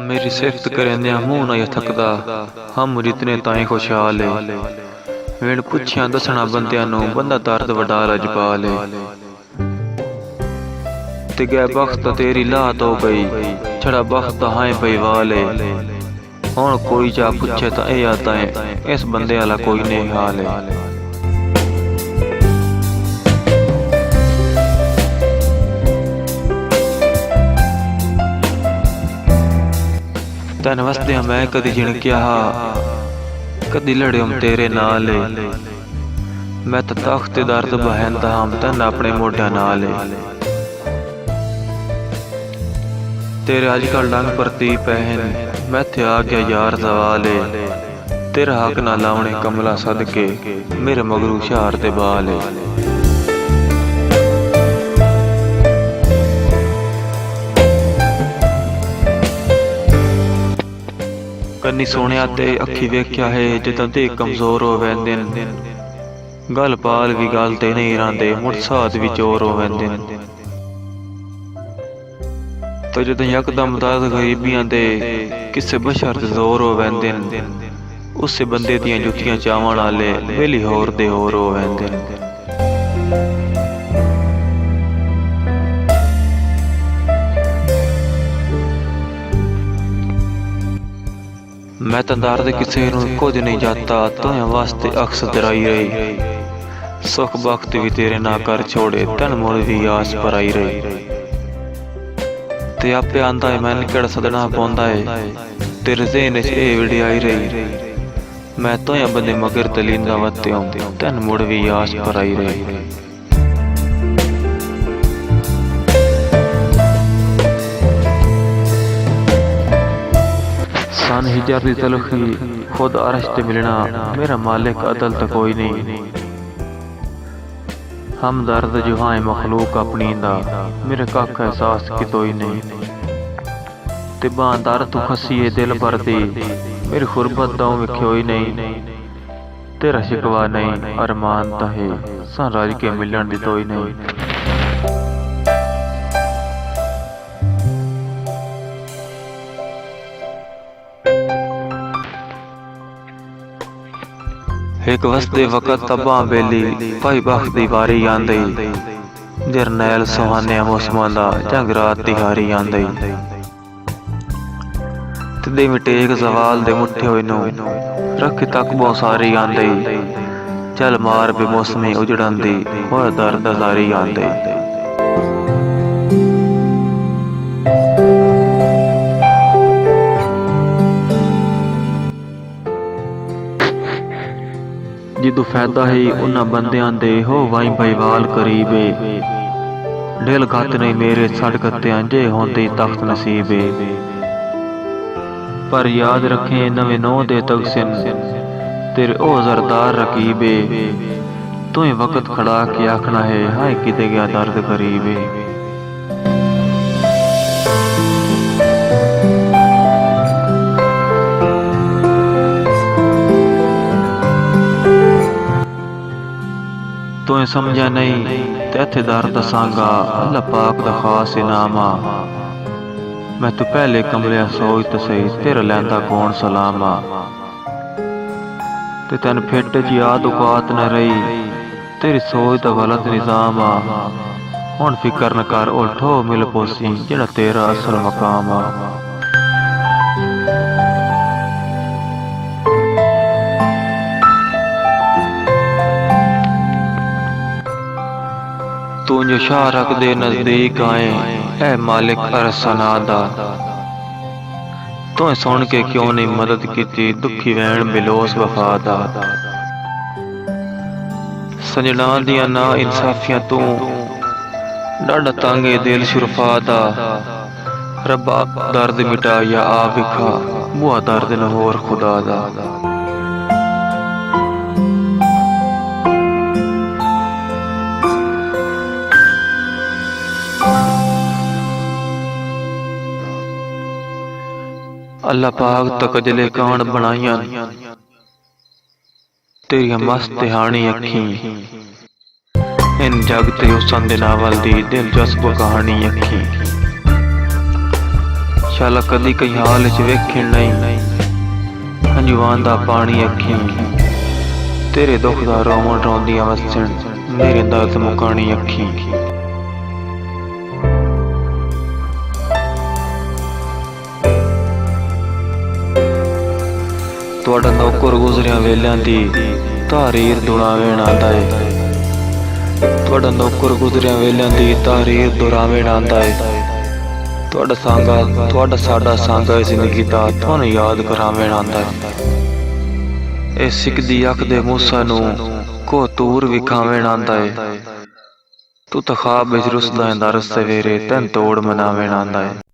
मेरी सिफत करेंदियां मूँह नहीं थकदा, हम जितने ताईं खुशहाल है। वेण पुछिया दसना बंदियां नूं, बंदा दर्द वडा लजपाल है। ते गै बख्त तेरी लात हो गई, छड़ा बख्त हाय पई वाल है। हुण कोई जा पुछे तां एह आता है, इस बंदे आला कोई नहीं हाल है। तैन वसदिया मैं कदी झिणकिया हा, कदी लड़ियम तेरे नाल। मैं तो तख्त दर्द बहनदा हम तन अपने मोढिया नाल। तेरे अजकल डंग परती पहन, मैं थे आ गया यार सवाल। तेरा हक ना लावने कमला सदके, मेरे मगरू शार ते बाल। कन्नी सोनिया ते अखी वेख्या है, जिदा ते कमजोर हो वैंदे। गल पाल भी गल ते नहीं रहांदे, मुड़ साथ भी चोर हो वैंदे। तो जद यकदम दर्द गरीबियां दे किसे बशर ते जोर हो वैंदे, उससे बंदे दियां जुतियां चावण आले वेली होर दे होर हो वैंदे। मैं तो दर्द किसे नूं कुछ नहीं जाता, तुहां वास्ते अक्स दराई रही। सुख बख्त भी तेरे ना कर छोड़े, तन मुड़ भी आस पराई रही। ते आपे आंदा है मैनू केड़ा सदना पौंदा है, तेरे ज़हन च एह वडियाई रही। मैं तुहां बंदे मगर तलींदा वत्ते तन मुड़ भी आस पराई रही। सन हिजर दी तलखी खुद अरश ते मिलना, मेरा मालिक अदल तो कोई नहीं। हम दर्द जो हाय मखलूक अपनी दा, मेरे कख एहसास कितोई नहीं। ते बां दर्द तू खसीए दिल भर दी, मेरी खुरबत दाऊं विख्योई नहीं। तेरा शिकवा नहीं अरमान तहे, सन रज के मिलन दी तोई नहीं। एक वसदे वक़्त तबां बेली, भाई बख्त दी वारी आंदी। जरनैल सुहाने मौसमां दा जंग रात दी हारी आंदी। तिदे मिटेक जवाल दे मुठे होए नूं, रख तक बहुत सारी आंदी। चल मार बे मौसमी उजड़न दी, होए दर्द जारी आंदी। जिदू फैदा ही उन्हां बंदियां दे, हो वाई भाईवाल करीबे। दिल गत नहीं मेरे सड़कत्यां, जे होंदी तख्त नसीबे। पर याद रखें नवे नौ दे तगसिन, तेरे ओ जरदार रकीबे। तुई वक्त खड़ा के आखना है, हाय किते गया दर्द करीबे। तुएं समझा नहीं ते इत्थे दर्द दसांगा, अल्लाह पाक दा खास इनाम आ। मैं तू पहले कमलिया सोच तो सही, तेरा लैंदा कौन सलाम आ। ते तैन फिट च याद औकात न रही, तेरी सोच दा गलत निज़ाम आ। हुण फिकर न कर उल्ठो मिल पोसी, जेड़ा तेरा असल मकाम आ। तू जो शाह रख दे नजदीक आए, ऐ मालिक अरसना दा। तू सुन के क्यों नहीं मदद की, दुखी वैन बिलोस वफा दा। सजना दिया ना इंसाफियां तू, डाढ़ा तंगे दिल शुरफा दा। रब्बा दर्द मिटा या आ विखा, बुआ दर्द न होर खुदा दा। अल्लाह पाक तकजले कान बनाइया, तेरिया मस्त हानी अखी। इन जग ते हुसन दे नावल दी दिलचस्प कहानी अखी। शाला कदी कई हाल च वेखण नहीं, हंजुआं दा पानी अखीं, तेरे दुख दा रोवण रोंदियां वसण, मेरे दर्द मुकानी अखीं। तुहाडा नौकर गुजरिया वेलियां दी तारीर दुरावेण आंदा है, तुहाडा नौकर गुजरिया वेलियां दी तारीर दुरावेण आंदा है। तुहाडा साडा सांगा जिंदगी दा तुहानू याद करावेण आंदा है। ए सिकदी अख दे मूसा नू कोहतूर विखावेण आंदा है। तू तां ख्वाब विच रुसदा ऐ दर सवेरे तैन तोड़ मनावेण आंदा है।